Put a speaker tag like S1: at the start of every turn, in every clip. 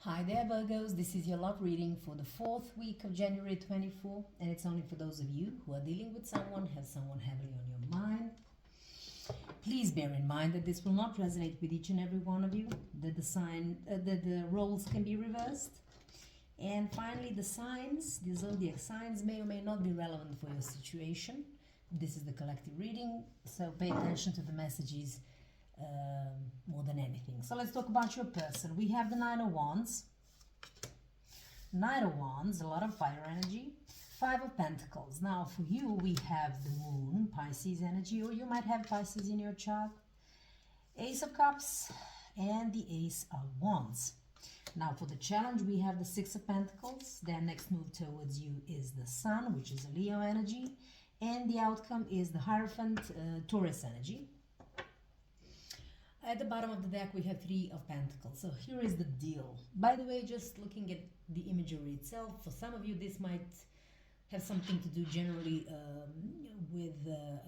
S1: Hi there, Virgos. This is your love reading for the 4th week of January 24, and it's only for those of you who are dealing with someone, have someone heavily on your mind. Please bear in mind that this will not resonate with each and every one of you, that the roles can be reversed. And finally, the signs, the zodiac signs, may or may not be relevant for your situation. This is the collective reading, so pay attention to the messages more than anything. So let's talk about your person. We have the Nine of Wands. Nine of Wands, a lot of fire energy. Five of Pentacles. Now for you, we have the Moon, Pisces energy, or you might have Pisces in your chart. Ace of Cups and the Ace of Wands. Now for the challenge, we have the Six of Pentacles. Their next move towards you is the Sun, which is a Leo energy. And the outcome is the Hierophant, Taurus energy. At the bottom of the deck, we have Three of Pentacles. So here is the deal. By the way, just looking at the imagery itself, for some of you, this might have something to do generally with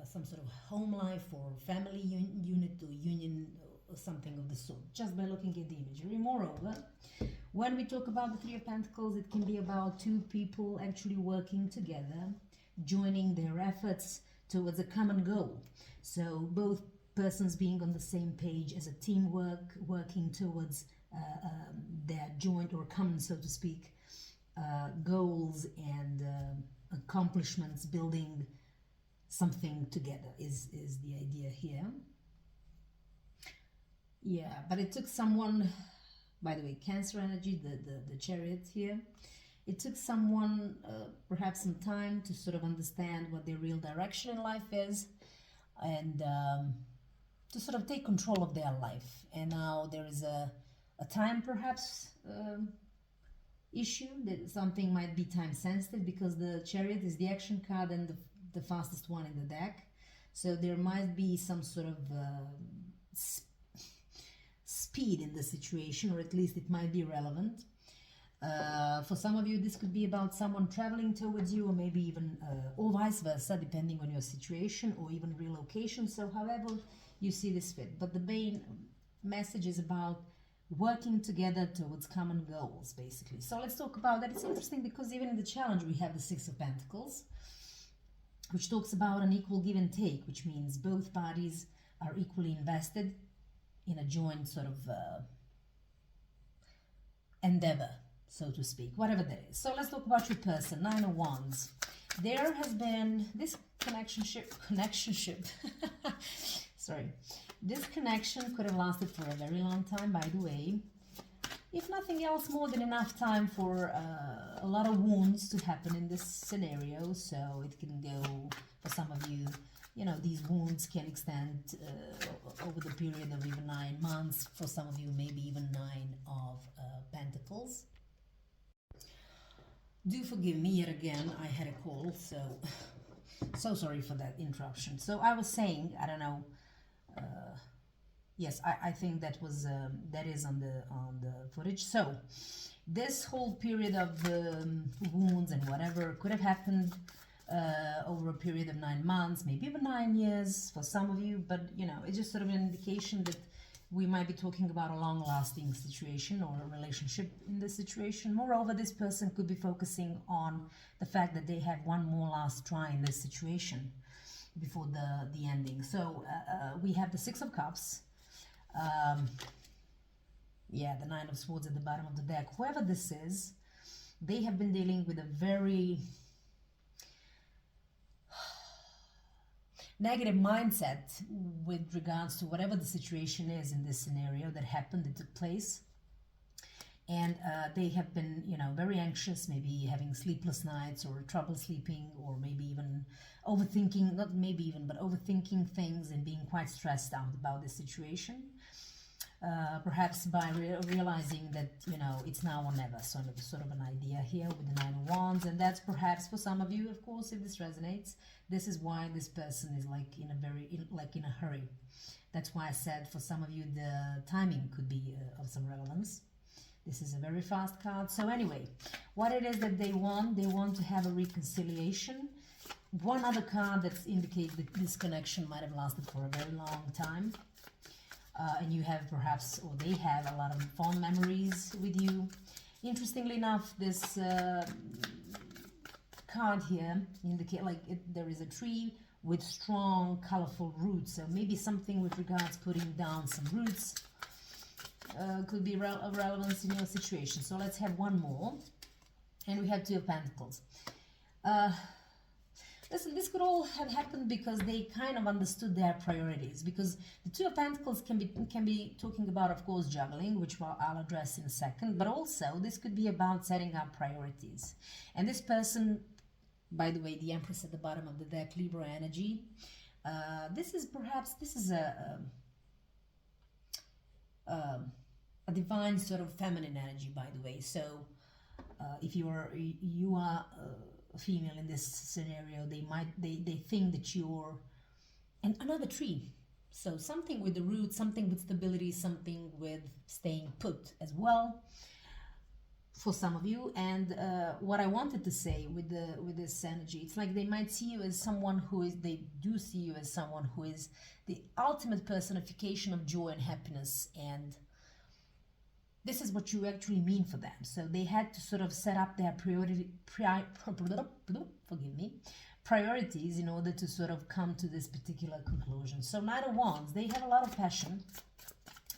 S1: some sort of home life or family unit or union or something of the sort, just by looking at the imagery. Moreover, when we talk about the Three of Pentacles, it can be about two people actually working together, joining their efforts towards a common goal. So both persons being on the same page as a teamwork, working towards their joint or common, so to speak, goals and accomplishments, building something together is the idea here. Yeah, but it took someone, by the way, Cancer energy, the Chariot here, it took someone perhaps some time to sort of understand what their real direction in life is, and to sort of take control of their life. And now there is a time perhaps issue, that something might be time sensitive, because the Chariot is the action card and the fastest one in the deck. So there might be some sort of speed in the situation, or at least it might be relevant. For some of you, this could be about someone traveling towards you, or maybe even, or vice versa, depending on your situation, or even relocation. So however you see this fit. But the main message is about working together towards common goals, basically. So let's talk about that. It's interesting because even in the challenge, we have the Six of Pentacles, which talks about an equal give and take, which means both parties are equally invested in a joint sort of endeavor, so to speak, whatever that is. So let's talk about your person. Nine of Wands. There has been this connection. Sorry. This connection could have lasted for a very long time, by the way. If nothing else, more than enough time for a lot of wounds to happen in this scenario. So it can go, for some of you, you know, these wounds can extend over the period of even 9 months. For some of you, maybe even Nine of Pentacles. Do forgive me yet again, I had a call, so sorry for that interruption. So I was saying, I don't know, yes, I think that was that is on the footage. So this whole period of wounds and whatever could have happened over a period of 9 months, maybe even 9 years for some of you, but you know, it's just sort of an indication that we might be talking about a long-lasting situation or a relationship in this situation. Moreover, this person could be focusing on the fact that they have one more last try in this situation before the ending. So we have the Six of Cups. Yeah, the Nine of Swords at the bottom of the deck. Whoever this is, they have been dealing with a very negative mindset with regards to whatever the situation is in this scenario that happened, that took place. And they have been, you know, very anxious, maybe having sleepless nights or trouble sleeping, or maybe even overthinking, not maybe even, but overthinking things and being quite stressed out about the situation. Perhaps by realizing that, you know, it's now or never, sort of an idea here with the Nine of Wands. And that's perhaps for some of you, of course, if this resonates, this is why this person is like in a hurry. That's why I said for some of you the timing could be of some relevance. This is a very fast card. So anyway, what it is that they want to have a reconciliation. One other card that indicates that this connection might have lasted for a very long time. and you have perhaps, or they have, a lot of fond memories with you. Interestingly enough, this card here indicate like there is a tree with strong, colorful roots. So maybe something with regards putting down some roots could be of relevance in your situation. So let's have one more, and we have Two of Pentacles. Listen, this could all have happened because they kind of understood their priorities. Because the Two of Pentacles can be talking about, of course, juggling, which I'll address in a second. But also, this could be about setting up priorities. And this person, by the way, the Empress at the bottom of the deck, Libra energy. This is a divine sort of feminine energy, by the way. So if you are female in this scenario, they think that you're another tree. So something with the roots, something with stability, something with staying put as well for some of you. And what I wanted to say with this energy, it's like they might see you as someone they do see you as someone who is the ultimate personification of joy and happiness, and this is what you actually mean for them. So they had to sort of set up their priorities in order to sort of come to this particular conclusion. So Knight of Wands, they have a lot of passion,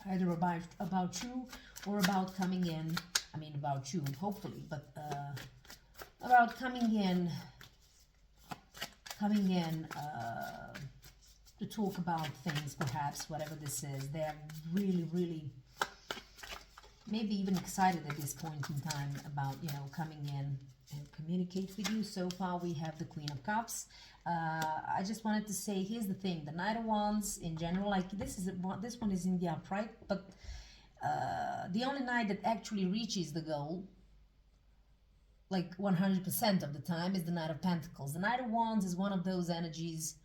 S1: either about you or about coming in. I mean, about you, hopefully, but about coming in to talk about things, perhaps, whatever this is. They're really, really, maybe even excited at this point in time about, coming in and communicate with you. So far, we have the Queen of Cups. I just wanted to say, here's the thing: the Knight of Wands in general, like this one is in the upright, but the only knight that actually reaches the goal, like 100% of the time, is the Knight of Pentacles. The Knight of Wands is one of those energies.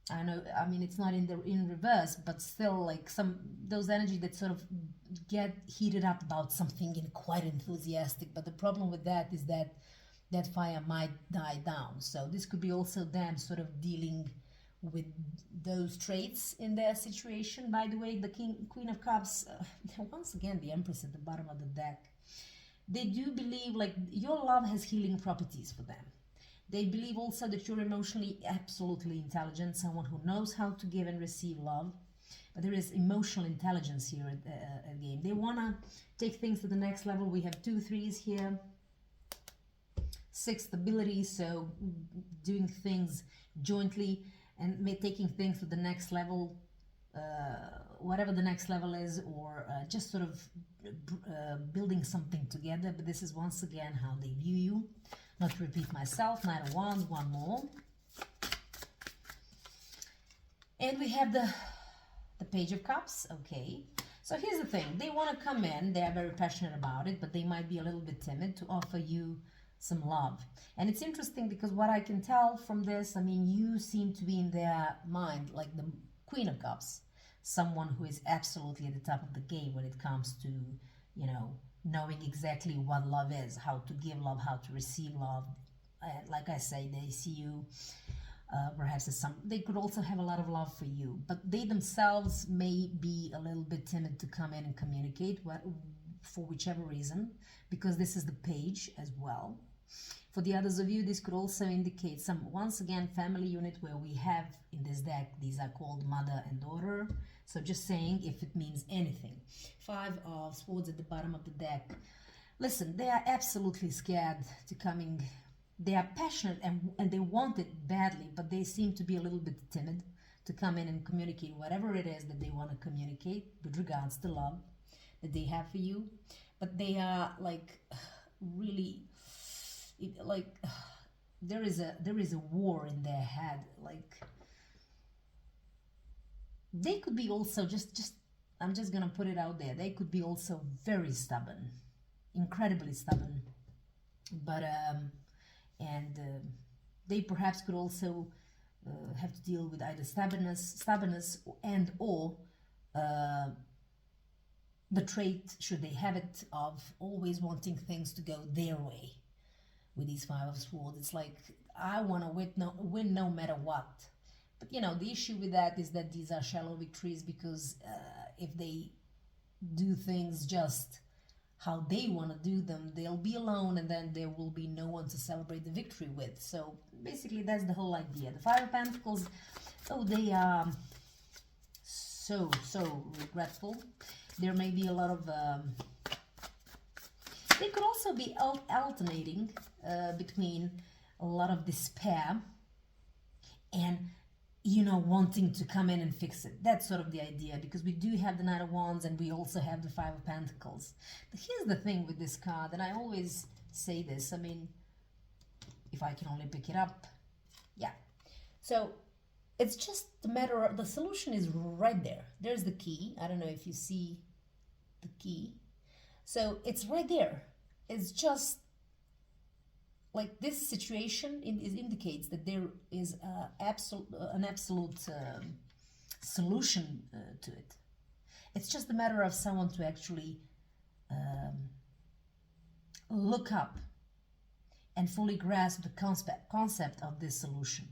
S1: I know, I mean, it's not in reverse, but still, like those energies that sort of get heated up about something and quite enthusiastic. But the problem with that is that that fire might die down. So this could be also them sort of dealing with those traits in their situation. By the way, the Queen of Cups, once again, the Empress at the bottom of the deck. They do believe like your love has healing properties for them. They believe also that you're emotionally absolutely intelligent, someone who knows how to give and receive love. But there is emotional intelligence here again. They want to take things to the next level. We have 2 3s here. 6 stability, so doing things jointly and taking things to the next level, whatever the next level is, or just sort of building something together. But this is once again how they view you. Not to repeat myself, Knight of Wands, one more. And we have the Page of Cups, okay. So here's the thing, they want to come in, they are very passionate about it, but they might be a little bit timid to offer you some love. And it's interesting because what I can tell from this, I mean, you seem to be in their mind like the Queen of Cups, someone who is absolutely at the top of the game when it comes to, knowing exactly what love is, how to give love, how to receive love. Like I say, they see you perhaps as they could also have a lot of love for you, but they themselves may be a little bit timid to come in and communicate for whichever reason, because this is the Page as well. For the others of you, this could also indicate once again, family unit, where we have in this deck, these are called mother and daughter. So just saying if it means anything. 5 of Swords at the bottom of the deck. Listen, they are absolutely scared to coming. They are passionate and they want it badly, but they seem to be a little bit timid to come in and communicate whatever it is that they want to communicate with regards to love that they have for you. But they are like really, like there is a war in their head. Like they could be also I'm just gonna put it out there, they could be also very stubborn, incredibly stubborn, but they perhaps could also have to deal with either stubbornness and or the trait, should they have it, of always wanting things to go their way. With these 5 of Swords, it's like, I want to win no matter what. But you know, the issue with that is that these are shallow victories, because if they do things just how they want to do them, they'll be alone, and then there will be no one to celebrate the victory with. So basically that's the whole idea. The Five of Pentacles, oh, they are so regretful. There may be a lot of they could also be alternating between a lot of despair and, you know, wanting to come in and fix it. That's sort of the idea, because we do have the Knight of Wands and we also have the Five of Pentacles. But here's the thing with this card, and I always say this, I mean, if I can only pick it up, yeah. So it's just a matter of, the solution is right there. There's the key. I don't know if you see the key. So it's right there. It's just like this situation indicates that there is an absolute solution to it. It's just a matter of someone to actually look up and fully grasp the concept of this solution.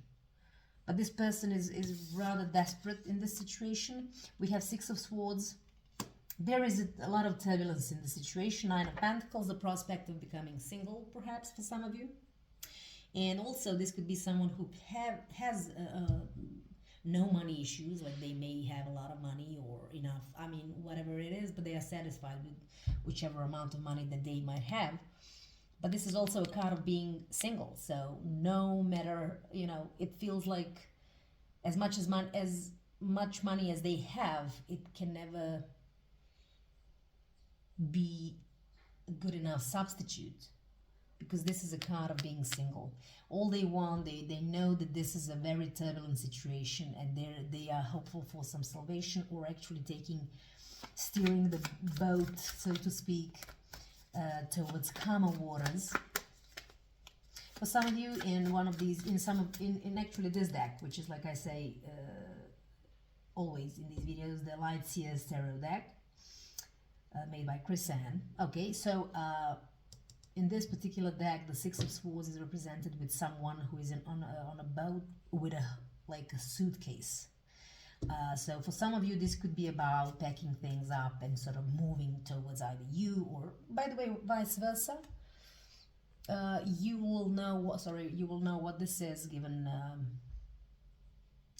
S1: But this person is rather desperate in this situation. We have Six of Swords. There is a lot of turbulence in the situation. Nine of Pentacles, the prospect of becoming single, perhaps, for some of you. And also, this could be someone who has no money issues, like they may have a lot of money or enough, I mean, whatever it is, but they are satisfied with whichever amount of money that they might have. But this is also a card of being single, so no matter, you know, it feels like as much money as they have, it can never be a good enough substitute, because this is a card of being single. All they want, they know that this is a very turbulent situation, and they are hopeful for some salvation, or actually steering the boat, so to speak, towards calmer waters. For some of you, in one of these, in actually this deck, which is, like I say, always in these videos, the Light Seers Tarot deck, made by Chris Ann. Okay, so in this particular deck, the Six of Swords is represented with someone who is on a boat with a suitcase. So for some of you, this could be about packing things up and sort of moving towards either you, or, by the way, vice versa. You will know what this is, given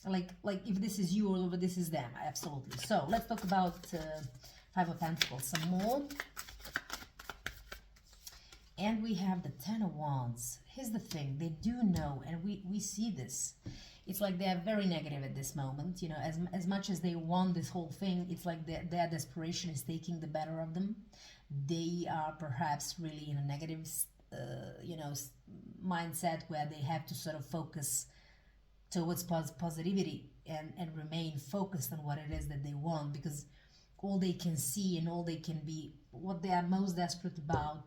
S1: like if this is you or if this is them. Absolutely. So let's talk about Five of Pentacles some more. And we have the Ten of Wands. Here's the thing, they do know, and we see this. It's like they are very negative at this moment, you know, as much as they want this whole thing, it's like their desperation is taking the better of them. They are perhaps really in a negative, you know, mindset, where they have to sort of focus towards positivity and remain focused on what it is that they want, because all they can see and all they can be, what they are most desperate about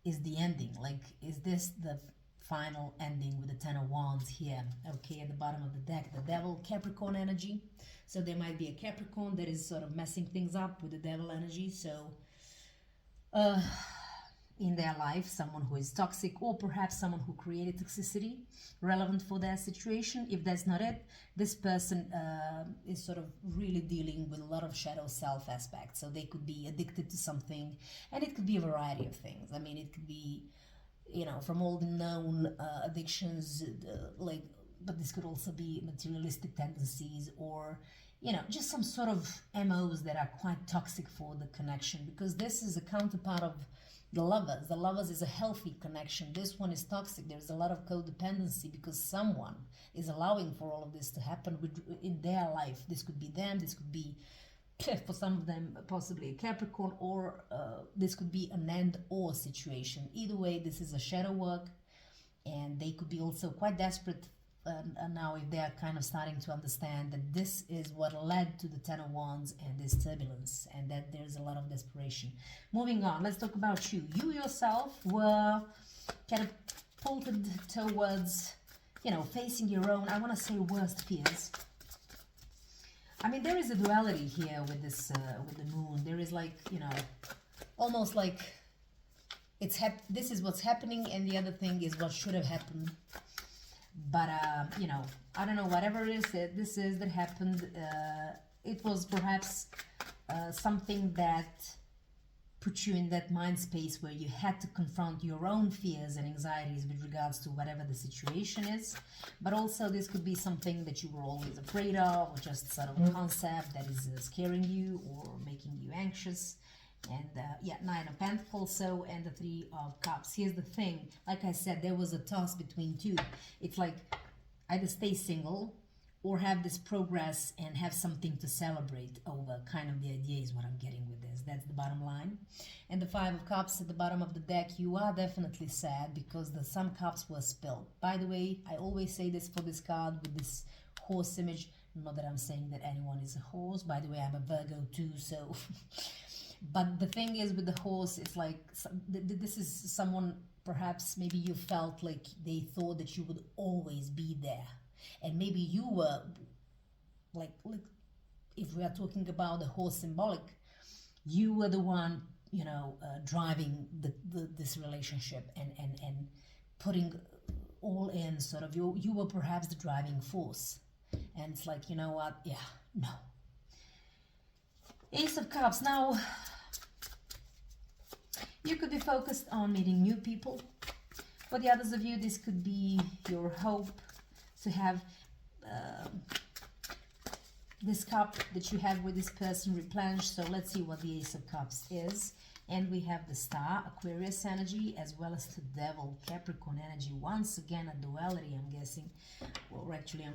S1: is the ending. Like, is this the final ending with the Ten of Wands here? Okay, at the bottom of the deck, the Devil, Capricorn energy. So there might be a Capricorn that is sort of messing things up with the Devil energy. So in their life, someone who is toxic, or perhaps someone who created toxicity relevant for their situation. If that's not it, this person is sort of really dealing with a lot of shadow self aspects. So they could be addicted to something, and it could be a variety of things. I mean, it could be, you know, from all the known addictions, but this could also be materialistic tendencies, or, you know, just some sort of MOs that are quite toxic for the connection, because this is a counterpart of the Lovers. The Lovers is a healthy connection. This one is toxic. There's a lot of codependency, because someone is allowing for all of this to happen in their life. This could be them, this could be, for some of them, possibly a Capricorn, or this could be an and/or situation. Either way, this is a shadow work, and they could be also quite desperate now, if they are kind of starting to understand that this is what led to the Ten of Wands and this turbulence, and that there's a lot of desperation. Moving on, let's talk about you. You yourself were catapulted towards, you know, facing your own, I want to say, worst fears. I mean, there is a duality here with this, with the moon. There is, like, you know, almost like this is what's happening, and the other thing is what should have happened. But you know, I don't know, whatever it is that this is that happened, it was perhaps something that put you in that mind space where you had to confront your own fears and anxieties with regards to whatever the situation is. But also this could be something that you were always afraid of, or just sort of a concept that is scaring you or making you anxious. And yeah, Nine of Pentacles, so, and the Three of Cups. Here's the thing, like I said, there was a toss between two. It's like either stay single or have this progress and have something to celebrate over. Kind of the idea is what I'm getting with this. That's the bottom line. And the Five of Cups at the bottom of the deck, you are definitely sad because some cups were spilled. By the way, I always say this for this card with this horse image. Not that I'm saying that anyone is a horse. By the way, I'm a Virgo too, so... But the thing is with the horse, it's like this is someone, perhaps maybe you felt like they thought that you would always be there. And maybe you were like if we are talking about the horse symbolic, you were the one, you know, driving this relationship and putting all in, sort of, you were perhaps the driving force. And it's like, you know what, yeah, no. Ace of Cups. Now, you could be focused on meeting new people. For the others of you, this could be your hope to have this cup that you have with this person replenished. So let's see what the Ace of Cups is. And we have the Star, Aquarius energy, as well as the Devil, Capricorn energy. Once again, a duality, I'm guessing. Or actually,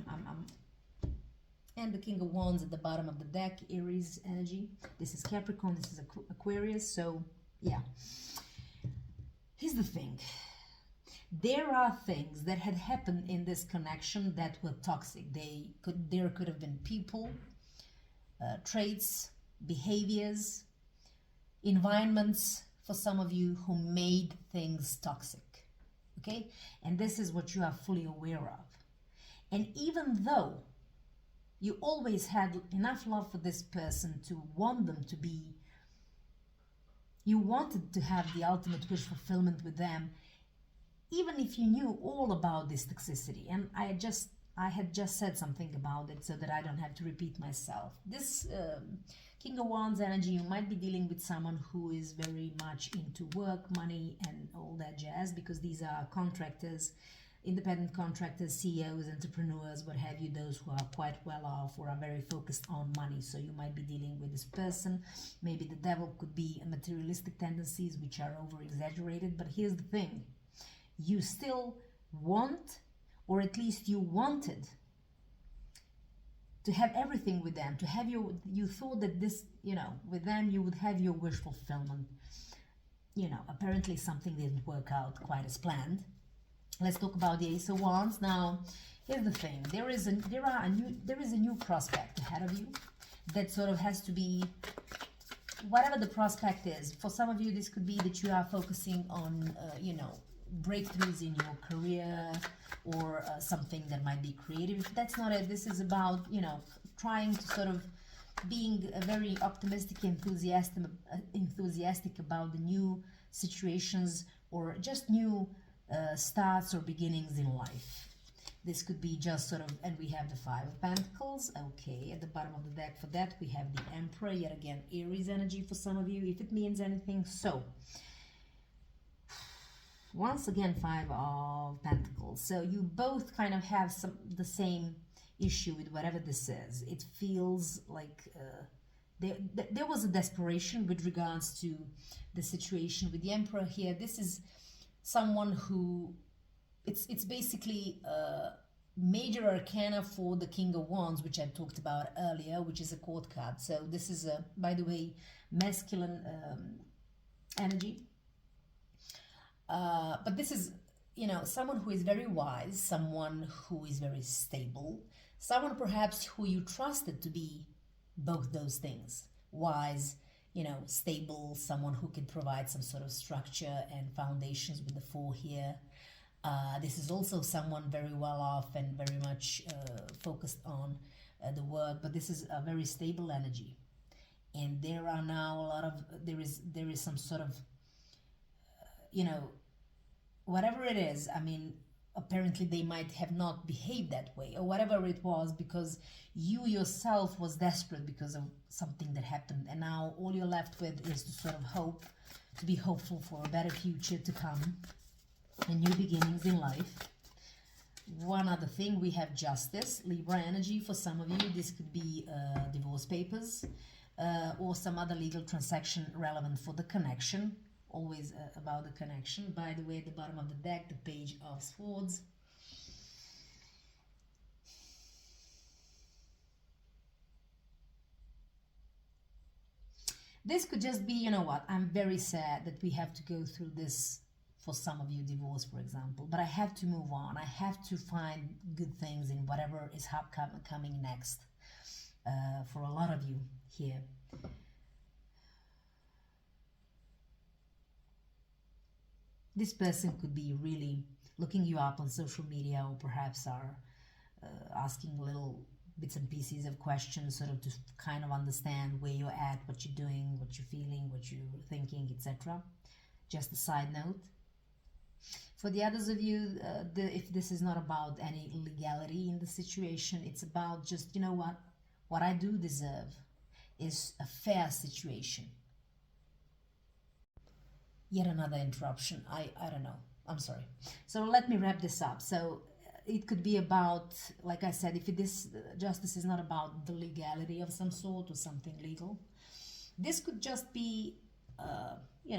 S1: and the King of Wands at the bottom of the deck, Aries energy. This is Capricorn, this is Aquarius, so yeah. Here's the thing. There are things that had happened in this connection that were toxic. There could have been people, traits, behaviors, environments for some of you who made things toxic, okay? And this is what you are fully aware of. And even though you always had enough love for this person to want them to be, you wanted to have the ultimate wish fulfillment with them, even if you knew all about this toxicity. And I had just said something about it so that I don't have to repeat myself. This King of Wands energy, you might be dealing with someone who is very much into work, money, and all that jazz, because these are contractors, independent contractors, CEOs, entrepreneurs, what have you, those who are quite well off or are very focused on money. So you might be dealing with this person. Maybe the Devil could be materialistic tendencies, which are over-exaggerated. But here's the thing. You still want, or at least you wanted, to have everything with them, to have you thought that this, you know, with them you would have your wish fulfillment. You know, apparently something didn't work out quite as planned. Let's talk about the Ace of Wands. Now, here's the thing. There is a new prospect ahead of you that sort of has to be, whatever the prospect is. For some of you, this could be that you are focusing on, you know, breakthroughs in your career, or something that might be creative. If that's not it, this is about, you know, trying to sort of being very optimistic, enthusiastic about the new situations, or just new starts or beginnings in life. This could be just sort of, and we have the Five of Pentacles. Okay, at the bottom of the deck for that we have the Emperor, yet again Aries energy for some of you, if it means anything. So once again, Five of Pentacles. So you both kind of have the same issue with whatever this is. It feels like there was a desperation with regards to the situation with the Emperor here. This is someone who, it's basically major arcana for the King of Wands, which I talked about earlier, which is a court card. So this is a, by the way, masculine energy. But this is, you know, someone who is very wise, someone who is very stable, someone perhaps who you trusted to be both those things. Wise, you know, stable, someone who can provide some sort of structure and foundations with the Four here. This is also someone very well off and very much focused on the work, but this is a very stable energy. And there are now a lot of, there is some sort of, you know, whatever it is, I mean, apparently they might have not behaved that way, or whatever it was, because you yourself was desperate because of something that happened, and now all you're left with is to sort of hope, to be hopeful for a better future to come and new beginnings in life. One other thing, we have Justice, Libra energy. For some of you, this could be divorce papers or some other legal transaction relevant for the connection. Always about the connection. By the way, at the bottom of the deck, the Page of Swords. This could just be, you know what, I'm very sad that we have to go through this. For some of you, divorce, for example, but I have to move on. I have to find good things in whatever is coming next for a lot of you here. This person could be really looking you up on social media, or perhaps are asking little bits and pieces of questions, sort of to kind of understand where you're at, what you're doing, what you're feeling, what you're thinking, etc. Just a side note. For the others of you, if this is not about any legality in the situation, it's about just, you know what I do deserve is a fair situation. Yet another interruption. I don't know. I'm sorry. So let me wrap this up. So it could be about, like I said, if this justice is not about the legality of some sort or something legal, this could just be, you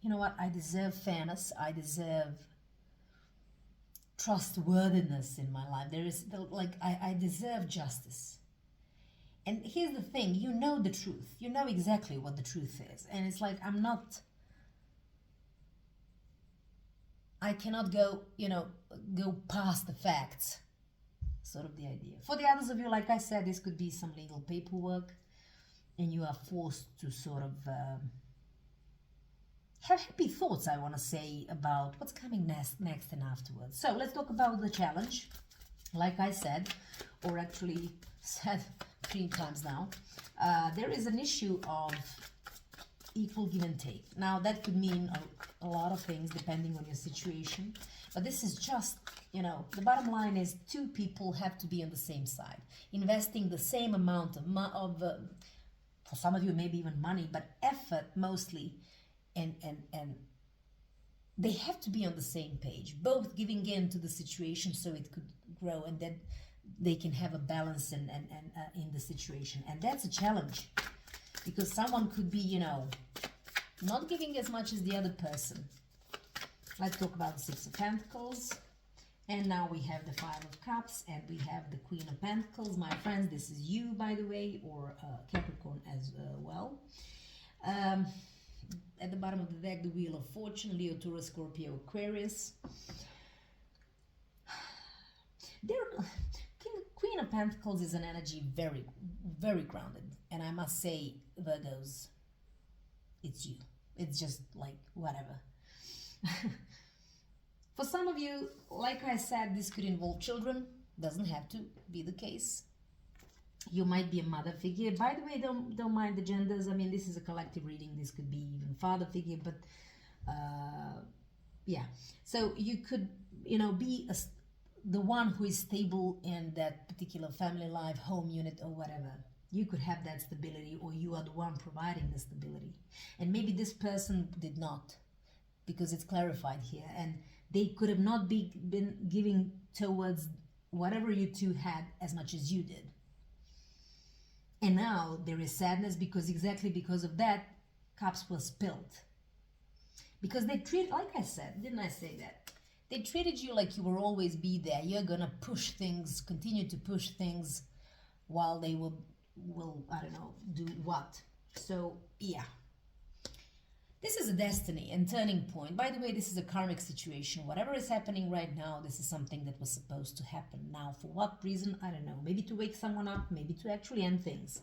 S1: know what, I deserve fairness, I deserve trustworthiness in my life. There is, I deserve justice. And here's the thing, you know the truth. You know exactly what the truth is. And it's like, I cannot go past the facts. Sort of the idea. For the others of you, like I said, this could be some legal paperwork, and you are forced to sort of have happy thoughts, I want to say, about what's coming next and afterwards. So let's talk about the challenge. Like I said, or actually said 3 times now, there is an issue of equal give and take. Now that could mean a lot of things depending on your situation, but this is just, the bottom line is 2 people have to be on the same side, investing the same amount of for some of you maybe even money, but effort mostly, and they have to be on the same page, both giving in to the situation so it could grow, and then they can have a balance and in the situation. And that's a challenge, because someone could be, not giving as much as the other person. Let's talk about the 6 of Pentacles. And now we have the 5 of Cups, and we have the Queen of Pentacles. My friends, this is you, by the way, or Capricorn as well. At the bottom of the deck, the Wheel of Fortune, Leo, Taurus, Scorpio, Aquarius. Queen of Pentacles is an energy very, very grounded. And I must say, Virgos, it's you. It's just like, whatever. For some of you, like I said, this could involve children. Doesn't have to be the case. You might be a mother figure. By the way, don't mind the genders. I mean, this is a collective reading. This could be even father figure, but yeah. So you could, be the one who is stable in that particular family life, home unit, or whatever. You could have that stability, or you are the one providing the stability. And maybe this person did not, because it's clarified here. And they could have not been giving towards whatever you two had as much as you did. And now there is sadness exactly because of that, cups were spilled. Because they treat, like I said, didn't I say that? They treated you like you will always be there. You're gonna push things, continue to push things, while they will I don't know, do what. So yeah. This is a destiny and turning point. By the way, this is a karmic situation. Whatever is happening right now, this is something that was supposed to happen. Now, for what reason? I don't know. Maybe to wake someone up, maybe to actually end things.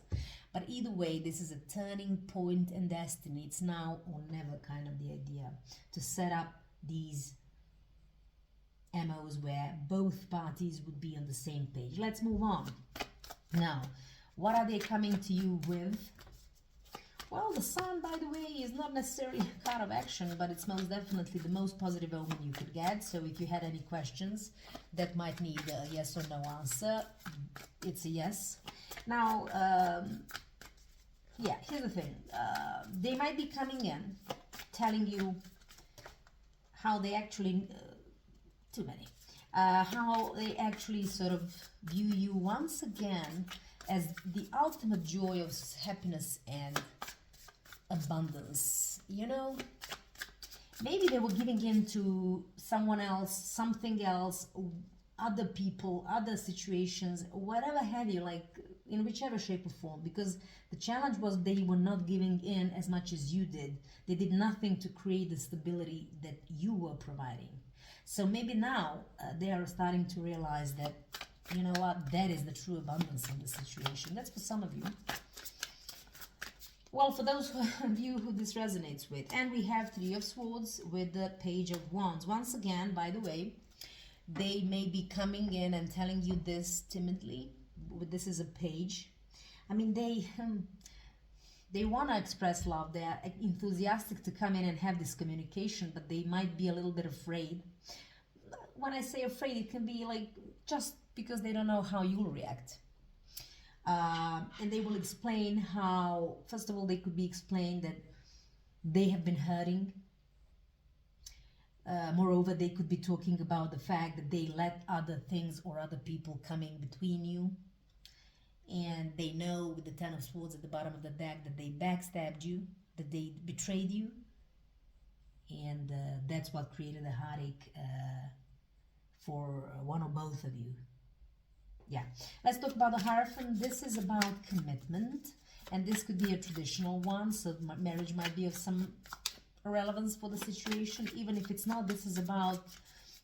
S1: But either way, this is a turning point and destiny. It's now or never, kind of the idea, to set up these MOs where both parties would be on the same page. Let's move on. Now, what are they coming to you with? Well, the sun, by the way, is not necessarily a card of action, but it's most definitely the most positive omen you could get. So if you had any questions that might need a yes or no answer, it's a yes. Now, yeah, here's the thing. They might be coming in, telling you how they actually, too many, how they actually sort of view you once again as the ultimate joy of happiness and abundance. You know, maybe they were giving in to someone else, something else, other people, other situations, whatever have you, like in whichever shape or form, because the challenge was they were not giving in as much as you did. They did nothing to create the stability that you were providing. So maybe now they are starting to realize that, you know what, that is the true abundance in the situation. That's for some of you. Well, for those of you who this resonates with, and we have Three of Swords with the Page of Wands. Once again, by the way, they may be coming in and telling you this timidly. This is a page. I mean, they want to express love. They are enthusiastic to come in and have this communication, but they might be a little bit afraid. When I say afraid, it can be like just because they don't know how you'll react. And they will explain how, first of all, they could be explained that they have been hurting. Moreover, they could be talking about the fact that they let other things or other people come in between you. And they know with the Ten of Swords at the bottom of the deck that they backstabbed you, that they betrayed you. And that's what created a heartache for one or both of you. Yeah, let's talk about the Hierophant. This is about commitment, and this could be a traditional one, so marriage might be of some relevance for the situation. Even if it's not, this is about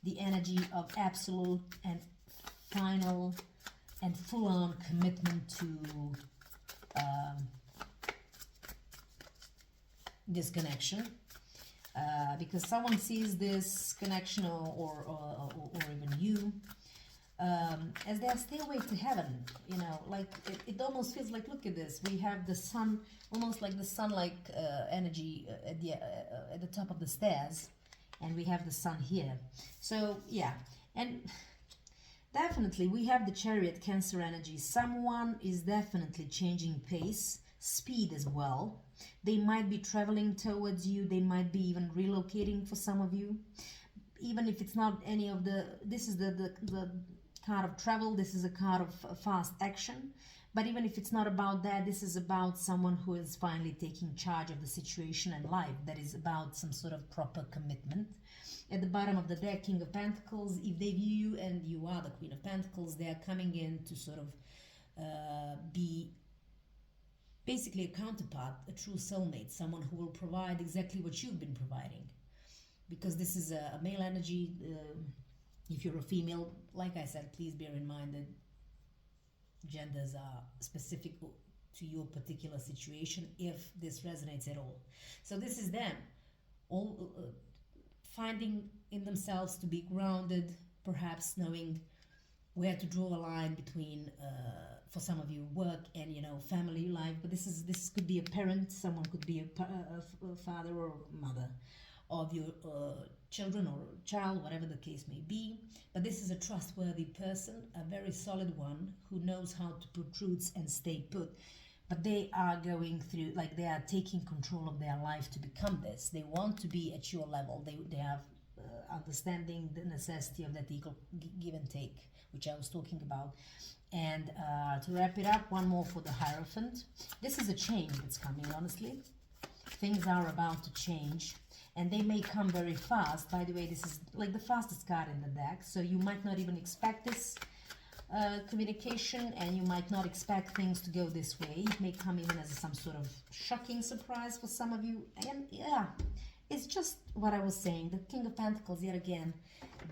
S1: the energy of absolute and final and full-on commitment to this connection. Because someone sees this connection or even you as their stairway to heaven, you know, like it almost feels like, look at this, we have the sun, almost like the sun-like energy at the top of the stairs, and we have the sun here. So yeah, and definitely we have the Chariot, Cancer energy. Someone is definitely changing pace, speed as well. They might be traveling towards you, they might be even relocating for some of you, even if it's not any of the, this is the card of travel, this is a card of fast action. But even if it's not about that, this is about someone who is finally taking charge of the situation and life. That is about some sort of proper commitment. At the bottom of the deck, King of Pentacles, if they view you and you are the Queen of Pentacles, they are coming in to sort of be basically a counterpart, a true soulmate, someone who will provide exactly what you've been providing. Because this is a male energy. If you're a female, like I said, please bear in mind that genders are specific to your particular situation, if this resonates at all. So this is them all finding in themselves to be grounded, perhaps knowing where to draw a line between for some of you, work and, you know, family life. But this could be a parent, someone could be a father or mother of your children or child, whatever the case may be. But this is a trustworthy person, a very solid one who knows how to put roots and stay put. But they are going through, like, they are taking control of their life to become this. They want to be at your level. They have understanding the necessity of that equal give and take, which I was talking about. And to wrap it up, one more for the Hierophant. This is a change that's coming, honestly. Things are about to change, and they may come very fast. By the way, this is like the fastest card in the deck, so you might not even expect this communication, and you might not expect things to go this way. It may come even as some sort of shocking surprise for some of you. And yeah, it's just what I was saying. The King of Pentacles, yet again,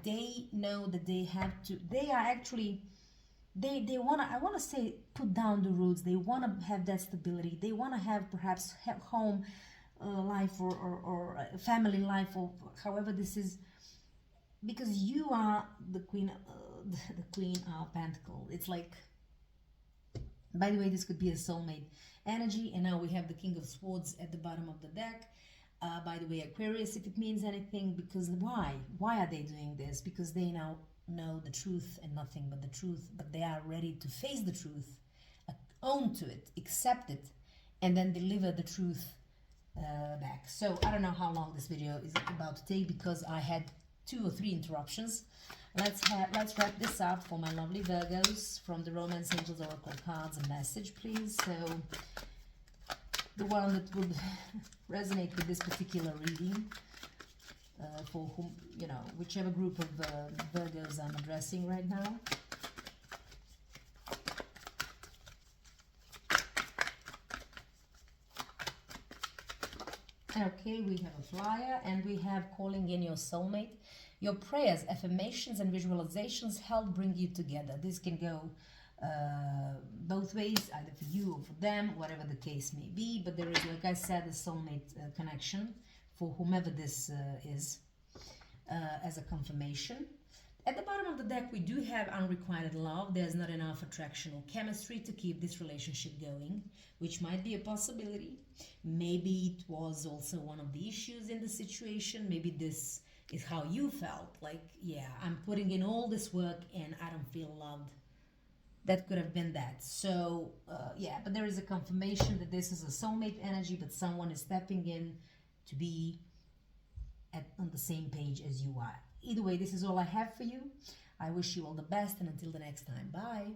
S1: they know that they have to, they are actually, they want to, I want to say, put down the roots. They want to have that stability. They want to have perhaps home life or family life, or however this is, because you are the Queen of Pentacles. It's like By the way, this could be a soulmate energy. And now we have the King of Swords at the bottom of the deck. By the way, Aquarius, if it means anything, because why? Why are they doing this? Because they now know the truth and nothing but the truth, but they are ready to face the truth, own to it, accept it, and then deliver the truth back. So I don't know how long this video is about to take because I had 2 or 3 interruptions. Let's wrap this up for my lovely Virgos from the Romance Angels Oracle cards. A message, please. So the one that would resonate with this particular reading, for whom, you know, whichever group of Virgos I'm addressing right now. Okay, we have a flyer and we have calling in your soulmate. Your prayers, affirmations and visualizations help bring you together. This can go both ways, either for you or for them, whatever the case may be. But there is, like I said, a soulmate connection for whomever this is as a confirmation. At the bottom of the deck, we do have unrequited love. There's not enough attraction or chemistry to keep this relationship going, which might be a possibility. Maybe it was also one of the issues in the situation. Maybe this is how you felt. Like, yeah, I'm putting in all this work and I don't feel loved. That could have been that. So, yeah, but there is a confirmation that this is a soulmate energy, but someone is stepping in to be on the same page as you are. Either way, this is all I have for you. I wish you all the best, and until the next time, bye.